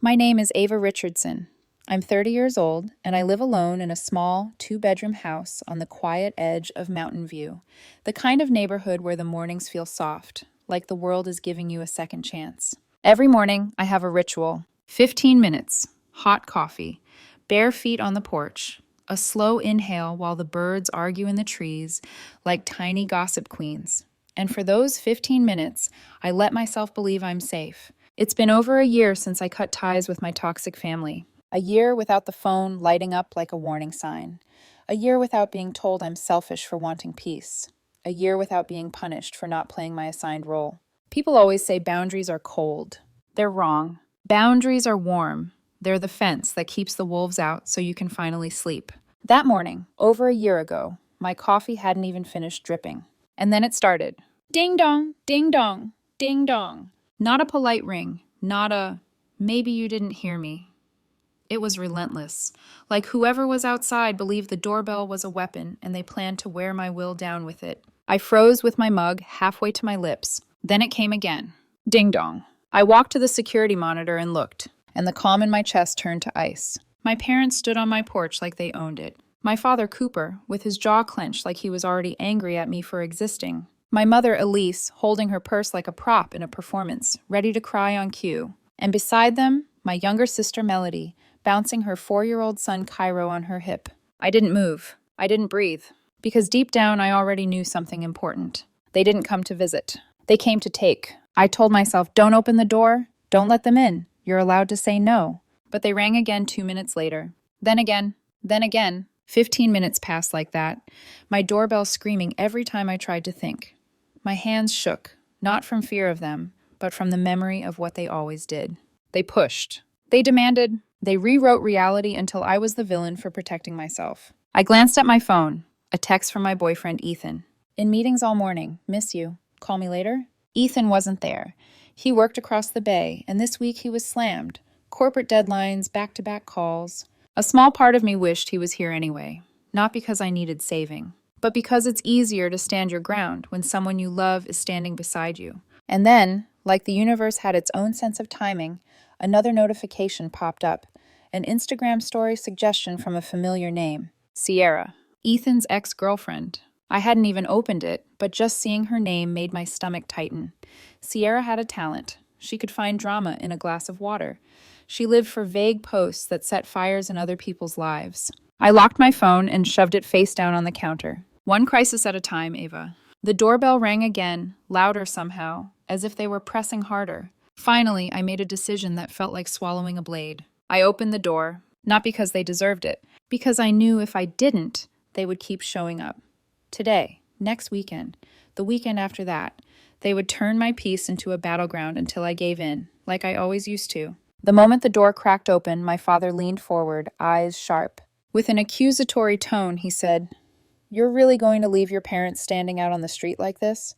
My name is Ava Richardson. I'm 30 years old, and I live alone in a small, two-bedroom house on the quiet edge of Mountain View, the kind of neighborhood where the mornings feel soft, like the world is giving you a second chance. Every morning, I have a ritual. 15 minutes, hot coffee, bare feet on the porch, a slow inhale while the birds argue in the trees like tiny gossip queens. And for those 15 minutes, I let myself believe I'm safe. It's been over a year since I cut ties with my toxic family. A year without the phone lighting up like a warning sign. A year without being told I'm selfish for wanting peace. A year without being punished for not playing my assigned role. People always say boundaries are cold. They're wrong. Boundaries are warm. They're the fence that keeps the wolves out so you can finally sleep. That morning, over a year ago, my coffee hadn't even finished dripping. And then it started. Ding dong, ding dong, ding dong. Not a polite ring, not a, maybe you didn't hear me. It was relentless. Like whoever was outside believed the doorbell was a weapon and they planned to wear my will down with it. I froze with my mug halfway to my lips. Then it came again. Ding dong. I walked to the security monitor and looked, and the calm in my chest turned to ice. My parents stood on my porch like they owned it. My father, Cooper, with his jaw clenched like he was already angry at me for existing. My mother, Elise, holding her purse like a prop in a performance, ready to cry on cue. And beside them, my younger sister, Melody, bouncing her 4-year-old son, Cairo, on her hip. I didn't move. I didn't breathe. Because deep down, I already knew something important. They didn't come to visit. They came to take. I told myself, don't open the door. Don't let them in. You're allowed to say no. But they rang again 2 minutes later. Then again. Then again. 15 minutes passed like that. My doorbell screaming every time I tried to think. My hands shook, not from fear of them, but from the memory of what they always did. They pushed. They demanded. They rewrote reality until I was the villain for protecting myself. I glanced at my phone. A text from my boyfriend, Ethan. In meetings all morning. Miss you. Call me later? Ethan wasn't there. He worked across the bay, and this week he was slammed. Corporate deadlines, back-to-back calls. A small part of me wished he was here anyway. Not because I needed saving, but because it's easier to stand your ground when someone you love is standing beside you. And then, like the universe had its own sense of timing, another notification popped up. An Instagram story suggestion from a familiar name. Sierra, Ethan's ex-girlfriend. I hadn't even opened it, but just seeing her name made my stomach tighten. Sierra had a talent. She could find drama in a glass of water. She lived for vague posts that set fires in other people's lives. I locked my phone and shoved it face down on the counter. One crisis at a time, Ava. The doorbell rang again, louder somehow, as if they were pressing harder. Finally, I made a decision that felt like swallowing a blade. I opened the door, not because they deserved it, because I knew if I didn't, they would keep showing up. Today, next weekend, the weekend after that, they would turn my peace into a battleground until I gave in, like I always used to. The moment the door cracked open, my father leaned forward, eyes sharp. With an accusatory tone, he said, "You're really going to leave your parents standing out on the street like this?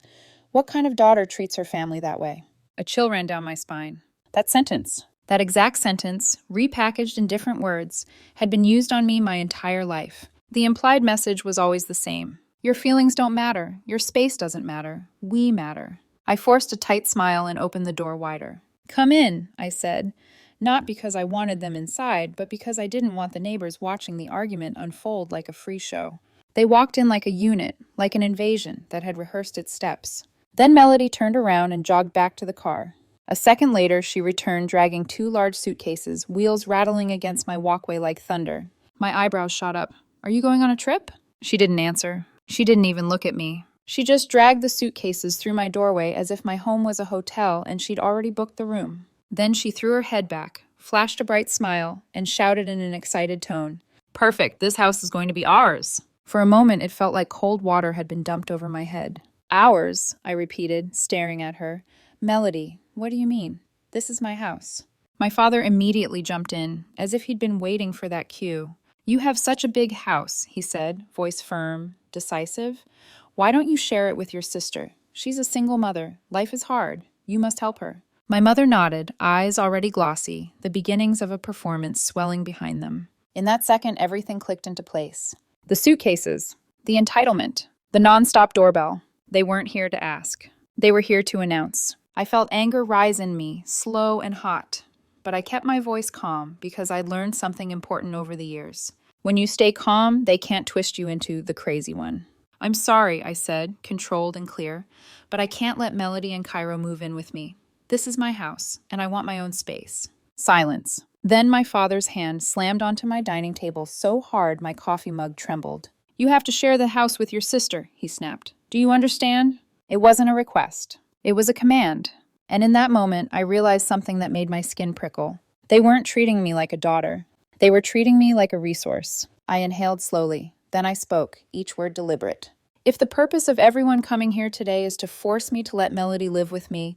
What kind of daughter treats her family that way?" A chill ran down my spine. That exact sentence, repackaged in different words, had been used on me my entire life. The implied message was always the same. Your feelings don't matter. Your space doesn't matter. We matter. I forced a tight smile and opened the door wider. "Come in," I said, not because I wanted them inside, but because I didn't want the neighbors watching the argument unfold like a free show. They walked in like a unit, like an invasion that had rehearsed its steps. Then Melody turned around and jogged back to the car. A second later, she returned dragging 2 large suitcases, wheels rattling against my walkway like thunder. My eyebrows shot up. "Are you going on a trip?" She didn't answer. She didn't even look at me. She just dragged the suitcases through my doorway as if my home was a hotel and she'd already booked the room. Then she threw her head back, flashed a bright smile, and shouted in an excited tone, "Perfect, this house is going to be ours." For a moment, it felt like cold water had been dumped over my head. "Ours," I repeated, staring at her. "Melody, what do you mean? This is my house." My father immediately jumped in, as if he'd been waiting for that cue. "You have such a big house," he said, voice firm, decisive. "Why don't you share it with your sister? She's a single mother. Life is hard. You must help her." My mother nodded, eyes already glossy, the beginnings of a performance swelling behind them. In that second, everything clicked into place. The suitcases, the entitlement, the nonstop doorbell. They weren't here to ask. They were here to announce. I felt anger rise in me, slow and hot. but I kept my voice calm because I'd learned something important over the years. When you stay calm, they can't twist you into the crazy one. I'm sorry, I said, controlled and clear, but I can't let Melody and Cairo move in with me. This is my house, and I want my own space. Silence. Then my father's hand slammed onto my dining table so hard my coffee mug trembled. You have to share the house with your sister, he snapped. Do you understand? It wasn't a request. It was a command. And in that moment, I realized something that made my skin prickle. They weren't treating me like a daughter. They were treating me like a resource. I inhaled slowly. Then I spoke, each word deliberate. If the purpose of everyone coming here today is to force me to let Melody live with me,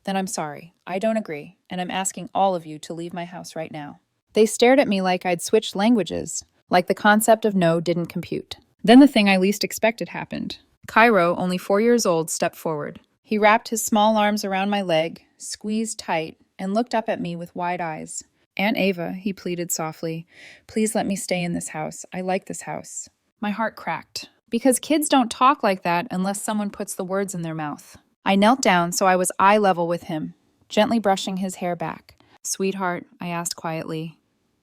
then I'm sorry. I don't agree, and I'm asking all of you to leave my house right now. They stared at me like I'd switched languages, like the concept of no didn't compute. Then the thing I least expected happened. Cairo, only 4 years old, stepped forward. He wrapped his small arms around my leg, squeezed tight, and looked up at me with wide eyes. Aunt Ava, he pleaded softly, please let me stay in this house. I like this house. My heart cracked. Because kids don't talk like that unless someone puts the words in their mouth. I knelt down so I was eye level with him, gently brushing his hair back. Sweetheart, I asked quietly,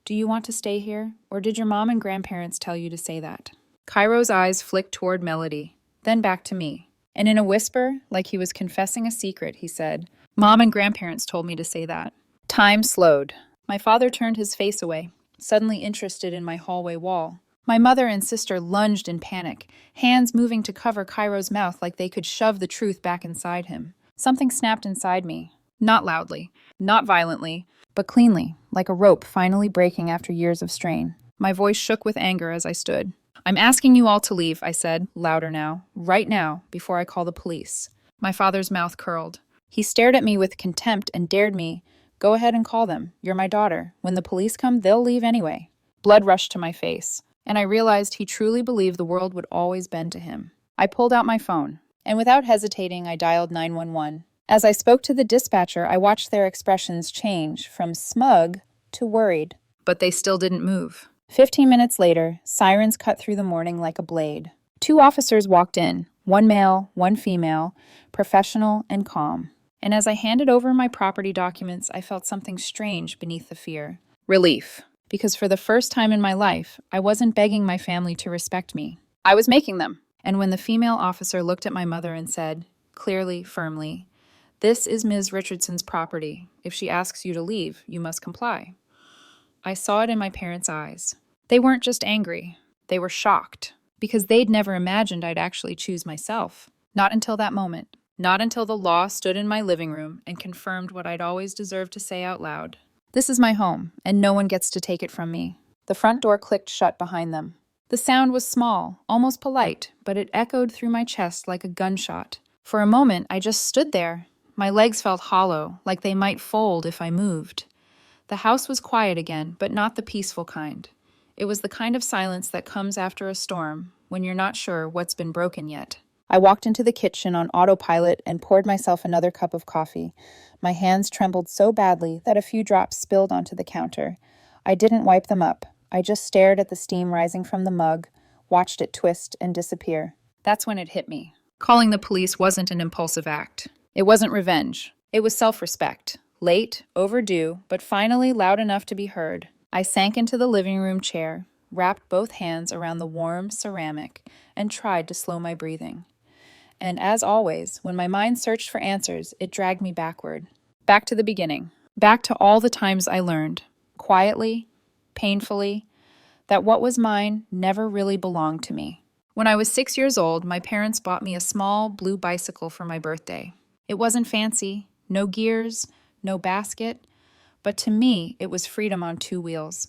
do you want to stay here, or did your mom and grandparents tell you to say that? Cairo's eyes flicked toward Melody, then back to me. And in a whisper, like he was confessing a secret, he said, Mom and grandparents told me to say that. Time slowed. My father turned his face away, suddenly interested in my hallway wall. My mother and sister lunged in panic, hands moving to cover Cairo's mouth like they could shove the truth back inside him. Something snapped inside me. Not loudly, not violently, but cleanly, like a rope finally breaking after years of strain. My voice shook with anger as I stood. I'm asking you all to leave, I said, louder now, right now, before I call the police. My father's mouth curled. He stared at me with contempt and dared me, go ahead and call them. You're my daughter. When the police come, they'll leave anyway. Blood rushed to my face, and I realized he truly believed the world would always bend to him. I pulled out my phone, and without hesitating, I dialed 911. As I spoke to the dispatcher, I watched their expressions change from smug to worried. But they still didn't move. 15 minutes later, sirens cut through the morning like a blade. 2 officers walked in, one male, one female, professional and calm. And as I handed over my property documents, I felt something strange beneath the fear. Relief. Because for the first time in my life, I wasn't begging my family to respect me. I was making them. And when the female officer looked at my mother and said, clearly, firmly, this is Ms. Richardson's property. If she asks you to leave, you must comply. I saw it in my parents' eyes. They weren't just angry. They were shocked. Because they'd never imagined I'd actually choose myself. Not until that moment. Not until the law stood in my living room and confirmed what I'd always deserved to say out loud. This is my home, and no one gets to take it from me. The front door clicked shut behind them. The sound was small, almost polite, but it echoed through my chest like a gunshot. For a moment, I just stood there. My legs felt hollow, like they might fold if I moved. The house was quiet again, but not the peaceful kind. It was the kind of silence that comes after a storm, when you're not sure what's been broken yet. I walked into the kitchen on autopilot and poured myself another cup of coffee. My hands trembled so badly that a few drops spilled onto the counter. I didn't wipe them up. I just stared at the steam rising from the mug, watched it twist and disappear. That's when it hit me. Calling the police wasn't an impulsive act. It wasn't revenge. It was self-respect. Late, overdue, but finally loud enough to be heard. I sank into the living room chair, wrapped both hands around the warm ceramic, and tried to slow my breathing. And as always, when my mind searched for answers, it dragged me backward. Back to the beginning. Back to all the times I learned, quietly, painfully, that what was mine never really belonged to me. When I was 6 years old, my parents bought me a small blue bicycle for my birthday. It wasn't fancy, no gears, no basket, but to me, it was freedom on 2 wheels.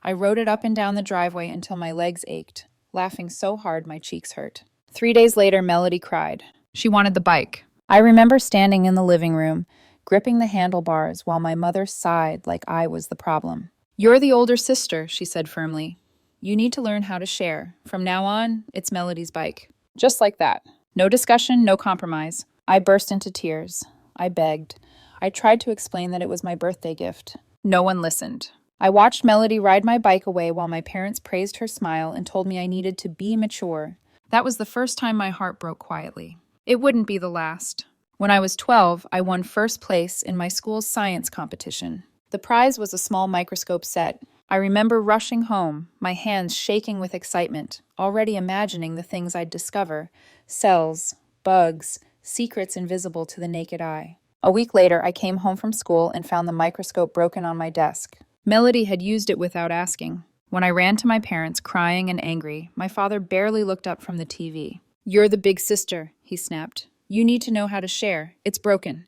I rode it up and down the driveway until my legs ached, laughing so hard my cheeks hurt. 3 days later, Melody cried. She wanted the bike. I remember standing in the living room, gripping the handlebars while my mother sighed like I was the problem. You're the older sister, she said firmly. You need to learn how to share. From now on, it's Melody's bike. Just like that. No discussion, no compromise. I burst into tears. I begged. I tried to explain that it was my birthday gift. No one listened. I watched Melody ride my bike away while my parents praised her smile and told me I needed to be mature. That was the first time my heart broke quietly. It wouldn't be the last. When I was 12, I won first place in my school's science competition. The prize was a small microscope set. I remember rushing home, my hands shaking with excitement, already imagining the things I'd discover: cells, bugs, secrets invisible to the naked eye. A week later, I came home from school and found the microscope broken on my desk. Melody had used it without asking. When I ran to my parents, crying and angry, my father barely looked up from the TV. "You're the big sister," he snapped. "You need to know how to share. It's broken.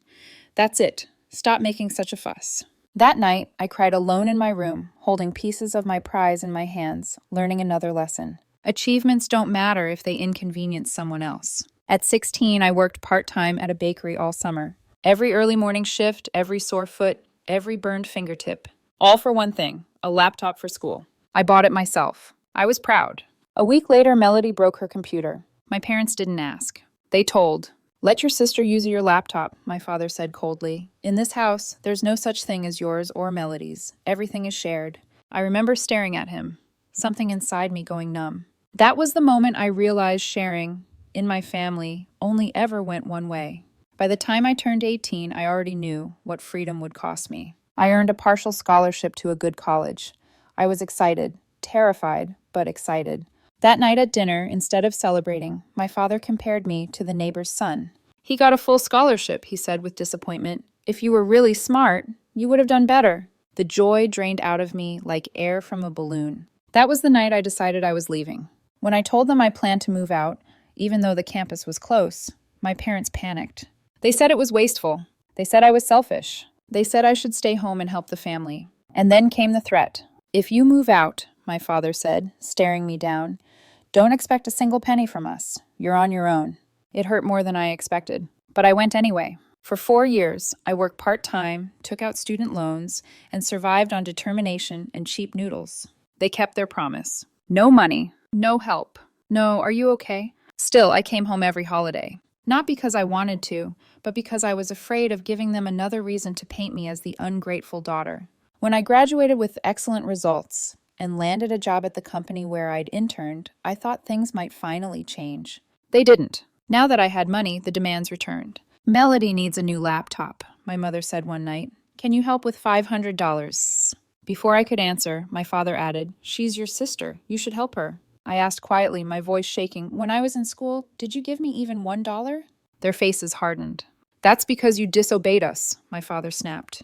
That's it. Stop making such a fuss." That night, I cried alone in my room, holding pieces of my prize in my hands, learning another lesson. Achievements don't matter if they inconvenience someone else. At 16, I worked part-time at a bakery all summer. Every early morning shift, every sore foot, every burned fingertip. All for one thing: a laptop for school. I bought it myself. I was proud. A week later, Melody broke her computer. My parents didn't ask. They told. "Let your sister use your laptop," my father said coldly. "In this house, there's no such thing as yours or Melody's. Everything is shared." I remember staring at him, something inside me going numb. That was the moment I realized sharing, in my family, only ever went one way. By the time I turned 18, I already knew what freedom would cost me. I earned a partial scholarship to a good college. I was excited, terrified, but excited. That night at dinner, instead of celebrating, my father compared me to the neighbor's son. "He got a full scholarship," he said with disappointment. "If you were really smart, you would have done better." The joy drained out of me like air from a balloon. That was the night I decided I was leaving. When I told them I planned to move out, even though the campus was close, my parents panicked. They said it was wasteful. They said I was selfish. They said I should stay home and help the family. And then came the threat. "If you move out," my father said, staring me down, "don't expect a single penny from us. You're on your own." It hurt more than I expected, but I went anyway. For 4 years, I worked part-time, took out student loans, and survived on determination and cheap noodles. They kept their promise. No money, no help. No, "Are you okay?" Still, I came home every holiday. Not because I wanted to, but because I was afraid of giving them another reason to paint me as the ungrateful daughter. When I graduated with excellent results and landed a job at the company where I'd interned, I thought things might finally change. They didn't. Now that I had money, the demands returned. "Melody needs a new laptop," my mother said one night. "Can you help with $500? Before I could answer, my father added, "She's your sister. You should help her." I asked quietly, my voice shaking, "When I was in school, did you give me even $1? Their faces hardened. "That's because you disobeyed us," my father snapped.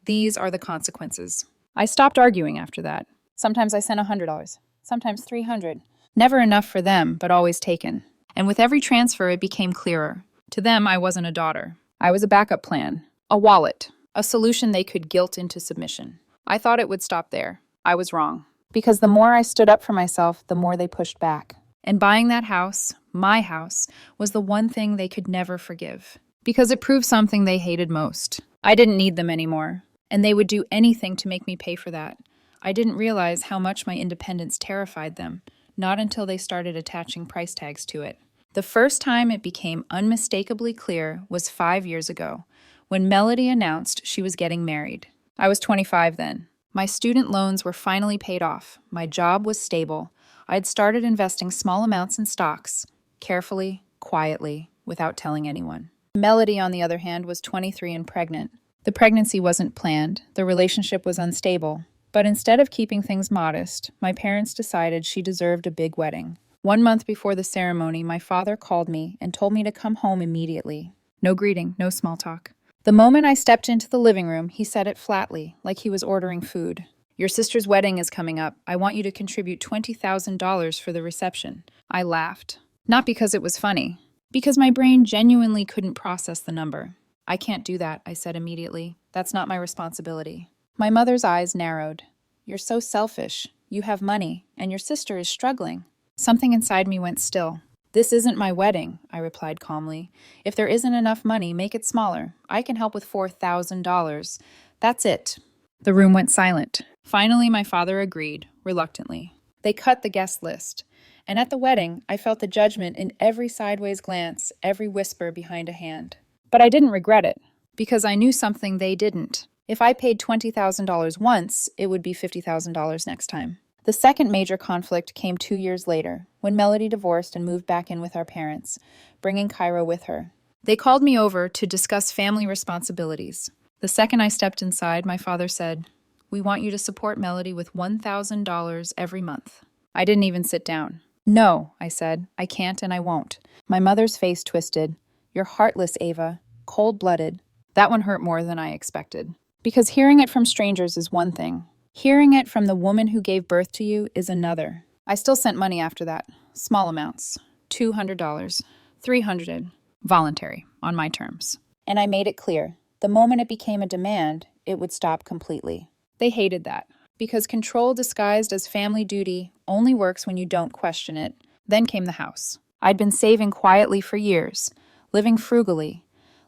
"These are the consequences." I stopped arguing after that. Sometimes I sent $100, sometimes $300. Never enough for them, but always taken. And with every transfer, it became clearer. To them, I wasn't a daughter. I was a backup plan, a wallet, a solution they could guilt into submission. I thought it would stop there. I was wrong. Because the more I stood up for myself, the more they pushed back. And buying that house, my house, was the one thing they could never forgive. Because it proved something they hated most. I didn't need them anymore. And they would do anything to make me pay for that. I didn't realize how much my independence terrified them, not until they started attaching price tags to it. The first time it became unmistakably clear was 5 years ago, when Melody announced she was getting married. I was 25 then. My student loans were finally paid off. My job was stable. I had started investing small amounts in stocks, carefully, quietly, without telling anyone. Melody, on the other hand, was 23 and pregnant. The pregnancy wasn't planned. The relationship was unstable. But instead of keeping things modest, my parents decided she deserved a big wedding. 1 month before the ceremony, my father called me and told me to come home immediately. No greeting, no small talk. The moment I stepped into the living room, he said it flatly, like he was ordering food. "Your sister's wedding is coming up. I want you to contribute $20,000 for the reception." I laughed. Not because it was funny. Because my brain genuinely couldn't process the number. "I can't do that," I said immediately. "That's not my responsibility." My mother's eyes narrowed. "You're so selfish. You have money, and your sister is struggling." Something inside me went still. "This isn't my wedding," I replied calmly. "If there isn't enough money, make it smaller. I can help with $4,000. That's it." The room went silent. Finally, my father agreed, reluctantly. They cut the guest list. And at the wedding, I felt the judgment in every sideways glance, every whisper behind a hand. But I didn't regret it, because I knew something they didn't. If I paid $20,000 once, it would be $50,000 next time. The second major conflict came 2 years later, when Melody divorced and moved back in with our parents, bringing Cairo with her. They called me over to discuss family responsibilities. The second I stepped inside, my father said, "We want you to support Melody with $1,000 every month." I didn't even sit down. "No," I said, "I can't and I won't." My mother's face twisted. "You're heartless, Ava. Cold-blooded." That one hurt more than I expected. Because hearing it from strangers is one thing. Hearing it from the woman who gave birth to you is another. I still sent money after that. Small amounts. $200, $300, voluntary, on my terms. And I made it clear, the moment it became a demand, it would stop completely. They hated that, because control disguised as family duty only works when you don't question it. Then came the house. I'd been saving quietly for years, living frugally,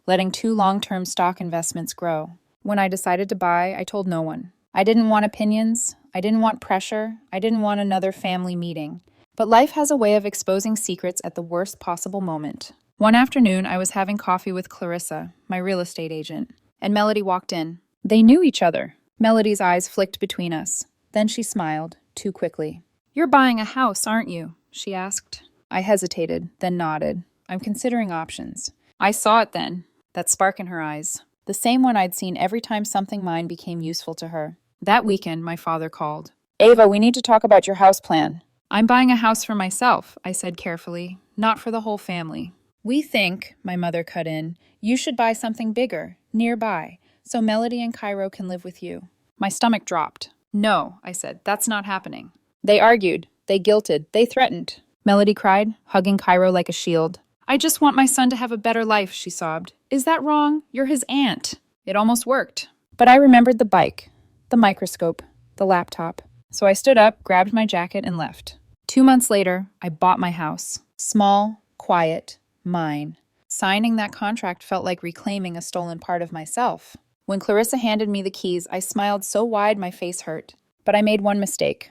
letting 2 long-term stock investments grow. When I decided to buy, I told no one. I didn't want opinions, I didn't want pressure, I didn't want another family meeting. But life has a way of exposing secrets at the worst possible moment. One afternoon, I was having coffee with Clarissa, my real estate agent, and Melody walked in. They knew each other. Melody's eyes flicked between us. Then she smiled, too quickly. "You're buying a house, aren't you?" she asked. I hesitated, then nodded. "I'm considering options." I saw it then, that spark in her eyes. The same one I'd seen every time something mine became useful to her. That weekend, my father called. "Ava, we need to talk about your house plan." "I'm buying a house for myself," I said carefully, "not for the whole family." "We think," my mother cut in, "you should buy something bigger, nearby, so Melody and Cairo can live with you." My stomach dropped. "No," I said, "that's not happening." They argued, they guilted, they threatened. Melody cried, hugging Cairo like a shield. "I just want my son to have a better life," she sobbed. "Is that wrong? You're his aunt." It almost worked. But I remembered the bike, the microscope, the laptop. So I stood up, grabbed my jacket, and left. 2 months later, I bought my house. Small, quiet, mine. Signing that contract felt like reclaiming a stolen part of myself. When Clarissa handed me the keys, I smiled so wide my face hurt. But I made one mistake.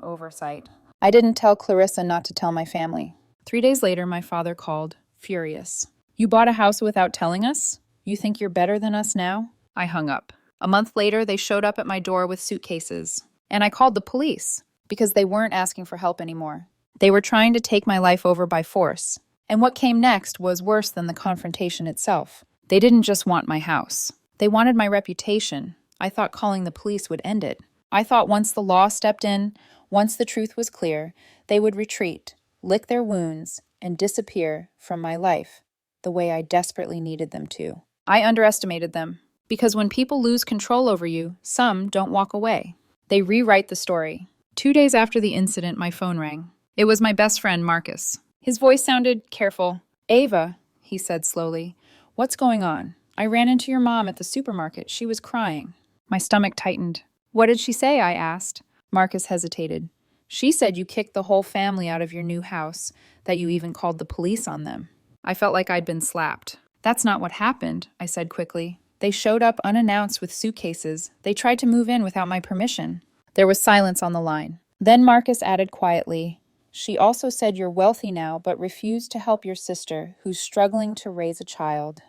Oversight. I didn't tell Clarissa not to tell my family. 3 days later, my father called, furious. "You bought a house without telling us? You think you're better than us now?" I hung up. A month later, they showed up at my door with suitcases. And I called the police, because they weren't asking for help anymore. They were trying to take my life over by force. And what came next was worse than the confrontation itself. They didn't just want my house. They wanted my reputation. I thought calling the police would end it. I thought once the law stepped in, once the truth was clear, they would retreat, lick their wounds, and disappear from my life, the way I desperately needed them to. I underestimated them, because when people lose control over you, some don't walk away. They rewrite the story. 2 days after the incident, my phone rang. It was my best friend, Marcus. His voice sounded careful. "Ava," he said slowly, "what's going on? I ran into your mom at the supermarket. She was crying." My stomach tightened. "What did she say?" I asked. Marcus hesitated. "She said you kicked the whole family out of your new house, that you even called the police on them." I felt like I'd been slapped. "That's not what happened," I said quickly. "They showed up unannounced with suitcases. They tried to move in without my permission." There was silence on the line. Then Marcus added quietly, "She also said you're wealthy now, but refused to help your sister, who's struggling to raise a child,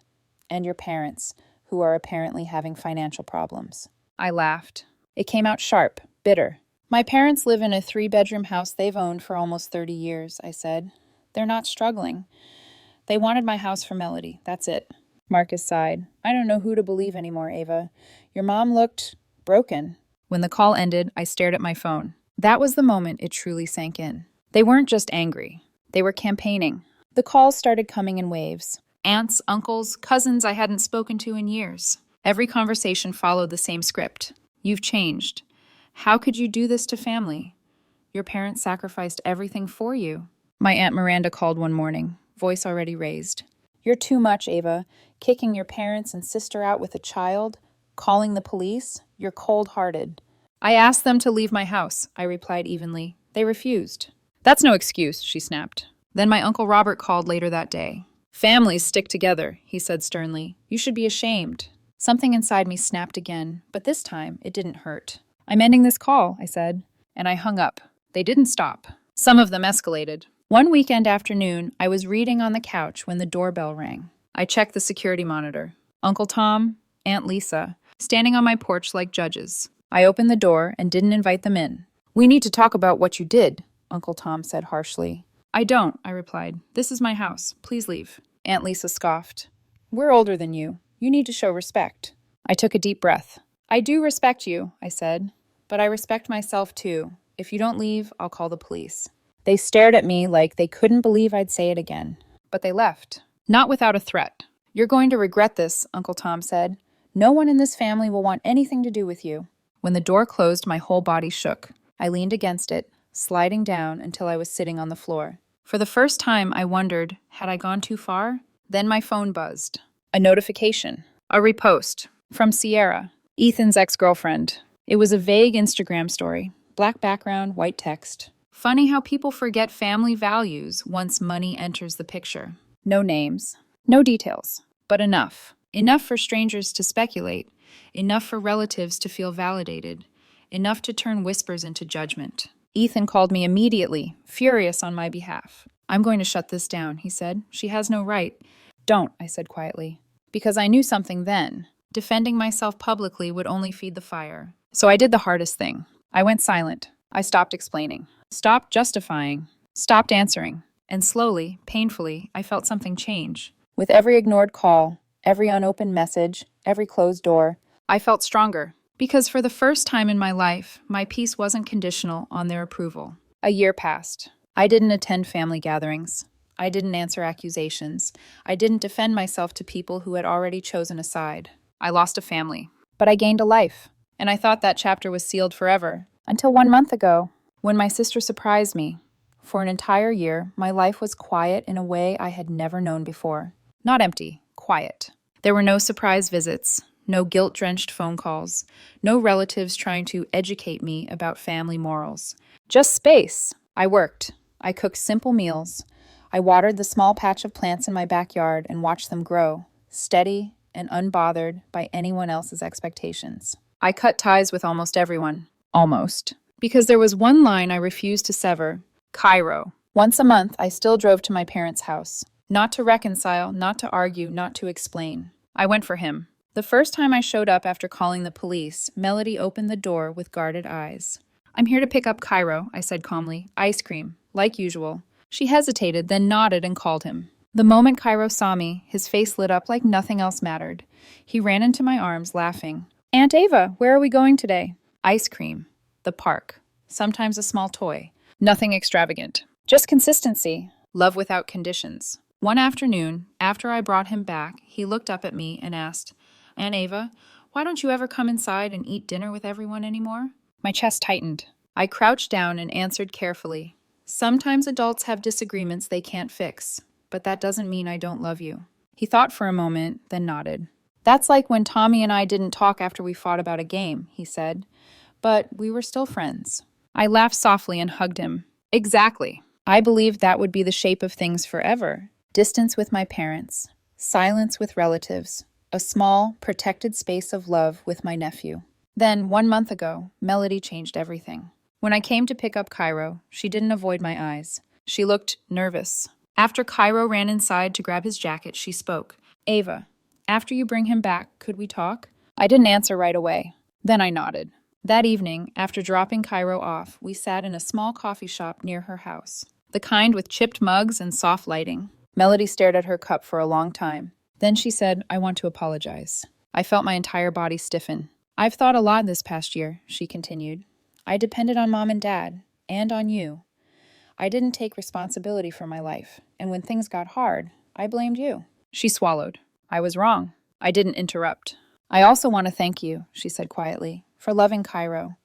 and your parents, who are apparently having financial problems." I laughed. It came out sharp, bitter. "My parents live in a 3-bedroom house they've owned for almost 30 years, I said. "They're not struggling. They wanted my house for Melody, that's it." Marcus sighed. "I don't know who to believe anymore, Ava. Your mom looked broken." When the call ended, I stared at my phone. That was the moment it truly sank in. They weren't just angry. They were campaigning. The calls started coming in waves. Aunts, uncles, cousins I hadn't spoken to in years. Every conversation followed the same script. "You've changed. How could you do this to family? Your parents sacrificed everything for you." My Aunt Miranda called one morning, voice already raised. "You're too much, Ava. Kicking your parents and sister out with a child, calling the police. You're cold-hearted." "I asked them to leave my house," I replied evenly. "They refused." "That's no excuse," she snapped. Then my Uncle Robert called later that day. "Families stick together," he said sternly. "You should be ashamed." Something inside me snapped again, but this time it didn't hurt. "I'm ending this call," I said, and I hung up. They didn't stop. Some of them escalated. One weekend afternoon, I was reading on the couch when the doorbell rang. I checked the security monitor. Uncle Tom, Aunt Lisa, standing on my porch like judges. I opened the door and didn't invite them in. "We need to talk about what you did," Uncle Tom said harshly. "I don't," I replied. "This is my house. Please leave." Aunt Lisa scoffed. We're older than you. You need to show respect. I took a deep breath. I do respect you, I said, but I respect myself too. If you don't leave, I'll call the police. They stared at me like they couldn't believe I'd say it again. But they left. Not without a threat. You're going to regret this, Uncle Tom said. No one in this family will want anything to do with you. When the door closed, my whole body shook. I leaned against it, sliding down until I was sitting on the floor. For the first time, I wondered, had I gone too far? Then my phone buzzed. A notification. A repost. From Sierra, Ethan's ex-girlfriend. It was a vague Instagram story. Black background, white text. Funny how people forget family values once money enters the picture. No names. No details. But enough. Enough for strangers to speculate. Enough for relatives to feel validated. Enough to turn whispers into judgment. Ethan called me immediately, furious on my behalf. I'm going to shut this down, he said. She has no right. Don't, I said quietly. Because I knew something then. Defending myself publicly would only feed the fire. So I did the hardest thing. I went silent. I stopped explaining. Stopped justifying. Stopped answering. And slowly, painfully, I felt something change. With every ignored call, every unopened message, every closed door, I felt stronger. Because for the first time in my life, my peace wasn't conditional on their approval. A year passed. I didn't attend family gatherings. I didn't answer accusations. I didn't defend myself to people who had already chosen a side. I lost a family. But I gained a life. And I thought that chapter was sealed forever. Until 1 month ago, when my sister surprised me. For an entire year, my life was quiet in a way I had never known before. Not empty, quiet. There were no surprise visits. No guilt-drenched phone calls. No relatives trying to educate me about family morals. Just space. I worked. I cooked simple meals. I watered the small patch of plants in my backyard and watched them grow, steady and unbothered by anyone else's expectations. I cut ties with almost everyone. Almost. Because there was one line I refused to sever. Cairo. Once a month, I still drove to my parents' house. Not to reconcile, not to argue, not to explain. I went for him. The first time I showed up after calling the police, Melody opened the door with guarded eyes. I'm here to pick up Cairo, I said calmly. Ice cream, like usual. She hesitated, then nodded and called him. The moment Cairo saw me, his face lit up like nothing else mattered. He ran into my arms, laughing. Aunt Ava, where are we going today? Ice cream. The park. Sometimes a small toy. Nothing extravagant. Just consistency. Love without conditions. One afternoon, after I brought him back, he looked up at me and asked, Aunt Ava, why don't you ever come inside and eat dinner with everyone anymore? My chest tightened. I crouched down and answered carefully. Sometimes adults have disagreements they can't fix, but that doesn't mean I don't love you. He thought for a moment, then nodded. That's like when Tommy and I didn't talk after we fought about a game, he said. But we were still friends. I laughed softly and hugged him. Exactly. I believed that would be the shape of things forever. Distance with my parents. Silence with relatives. A small, protected space of love with my nephew. Then, 1 month ago, Melody changed everything. When I came to pick up Cairo, she didn't avoid my eyes. She looked nervous. After Cairo ran inside to grab his jacket, she spoke. Ava, after you bring him back, could we talk? I didn't answer right away. Then I nodded. That evening, after dropping Cairo off, we sat in a small coffee shop near her house. The kind with chipped mugs and soft lighting. Melody stared at her cup for a long time. Then she said, I want to apologize. I felt my entire body stiffen. I've thought a lot this past year, she continued. I depended on Mom and Dad, and on you. I didn't take responsibility for my life, and when things got hard, I blamed you. She swallowed. I was wrong. I didn't interrupt. I also want to thank you, she said quietly, for loving Cairo.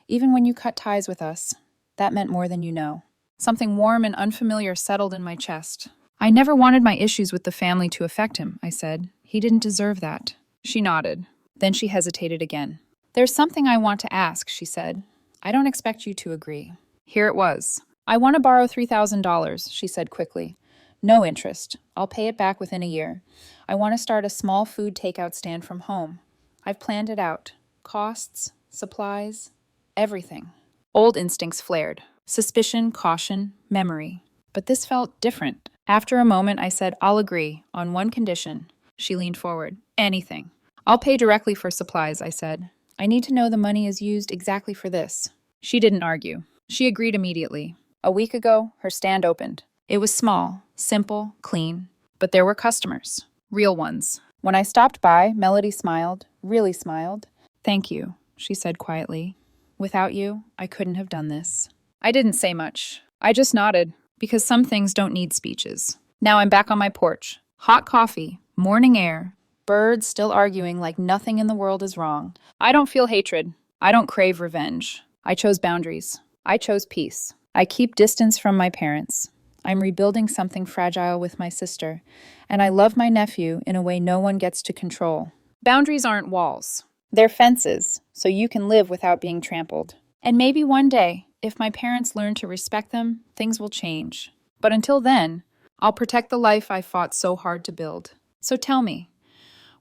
Even when you cut ties with us, that meant more than you know. Something warm and unfamiliar settled in my chest. I never wanted my issues with the family to affect him, I said. He didn't deserve that. She nodded. Then she hesitated again. There's something I want to ask, she said. I don't expect you to agree. Here it was. I want to borrow $3,000, she said quickly. No interest. I'll pay it back within a year. I want to start a small food takeout stand from home. I've planned it out. Costs, supplies, everything. Old instincts flared. Suspicion, caution, memory. But this felt different. After a moment, I said, I'll agree, on one condition. She leaned forward. Anything. I'll pay directly for supplies, I said. I need to know the money is used exactly for this. She didn't argue. She agreed immediately. A week ago, her stand opened. It was small, simple, clean. But there were customers, real ones. When I stopped by, Melody smiled, really smiled. "Thank you," she said quietly. "Without you, I couldn't have done this." I didn't say much. I just nodded, because some things don't need speeches. Now I'm back on my porch. Hot coffee, morning air, birds still arguing like nothing in the world is wrong. I don't feel hatred. I don't crave revenge. I chose boundaries. I chose peace. I keep distance from my parents. I'm rebuilding something fragile with my sister, and I love my nephew in a way no one gets to control. Boundaries aren't walls. They're fences, so you can live without being trampled. And maybe one day, if my parents learn to respect them, things will change. But until then, I'll protect the life I fought so hard to build. So tell me,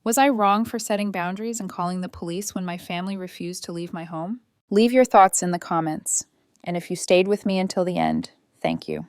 was I wrong for setting boundaries and calling the police when my family refused to leave my home? Leave your thoughts in the comments. And if you stayed with me until the end, thank you.